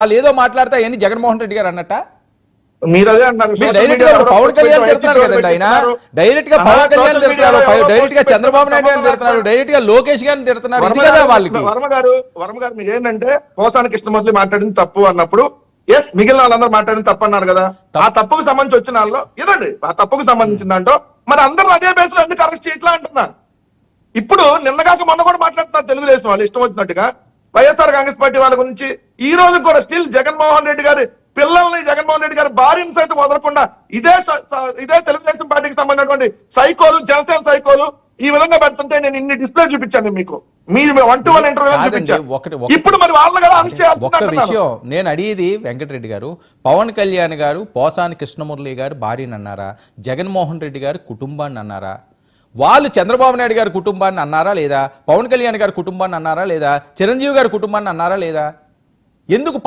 వాళ్ళు ఏదో మాట్లాడితే అవన్నీ జగన్మోహన్ రెడ్డి గారు అన్నట్ట. మీరు అదే అన్నారు. మీరు డైరెక్ట్ గా పవన్ కళ్యాణ్ తిడుతున్నారు కదండి. ఆయన డైరెక్ట్ గా పవన్ కళ్యాణ్ తిడుతున్నారు, డైరెక్ట్ గా చంద్రబాబు నాయుడు గారిని తిడుతున్నారు, డైరెక్ట్ గా లోకేష్ గారిని తిడుతున్నారు. ఇది కదా వాళ్ళకి. వర్మ గారు మీరు ఏంటంటే పోసాని కృష్ణమూర్తి మాట్లాడింది తప్పు అన్నప్పుడు ఎస్ మిగిలిన వాళ్ళందరూ మాట్లాడింది తప్పు అన్నారు కదా. ఆ తప్పుకు సంబంధించి వచ్చిన వాళ్ళు ఇదండి, ఆ తప్పుకు సంబంధించిన దాంట్లో మరి అందరూ అదే బేస్ లో ఎందుకు అరెస్ట్ చేయట్లా అంటున్నారు. ఇప్పుడు నిన్నగాక మొన్న కూడా మాట్లాడుతున్నారు తెలుగుదేశం వాళ్ళు ఇష్టం వచ్చినట్టుగా. వైఎస్ఆర్ కాంగ్రెస్ పార్టీ వాళ్ళ గురించి ఈ రోజు కూడా స్టిల్ జగన్మోహన్ రెడ్డి గారి పిల్లల్ని, జగన్మోహన్ రెడ్డి గారి భార్యను సైతం వదలకుండా ఇదే తెలుగుదేశం పార్టీకి సంబంధించినటువంటి సైకోలు, జనసేన సైకోలు ఈ విధంగా పెడుతుంటే నేను ఇన్ని డిస్ప్లే చూపించాను మీకు. మీ 1-to-1 ఇంటర్వ్యూ చూపించాను. ఇప్పుడు మరి వాళ్ళని కదా అరెస్ట్ ఒక్క చేయాల్సింది. విషయం నేను అడిగేది వెంకటరెడ్డి గారు, పవన్ కళ్యాణ్ గారు పోసాని కృష్ణమురళి గారు భార్యని అన్నారా, జగన్మోహన్ రెడ్డి గారి కుటుంబాన్ని అన్నారా? వాళ్ళు చంద్రబాబు నాయుడు గారి కుటుంబాన్ని అన్నారా లేదా? పవన్ కళ్యాణ్ గారి కుటుంబాన్ని అన్నారా లేదా? చిరంజీవి గారి కుటుంబాన్ని అన్నారా లేదా? ఎందుకు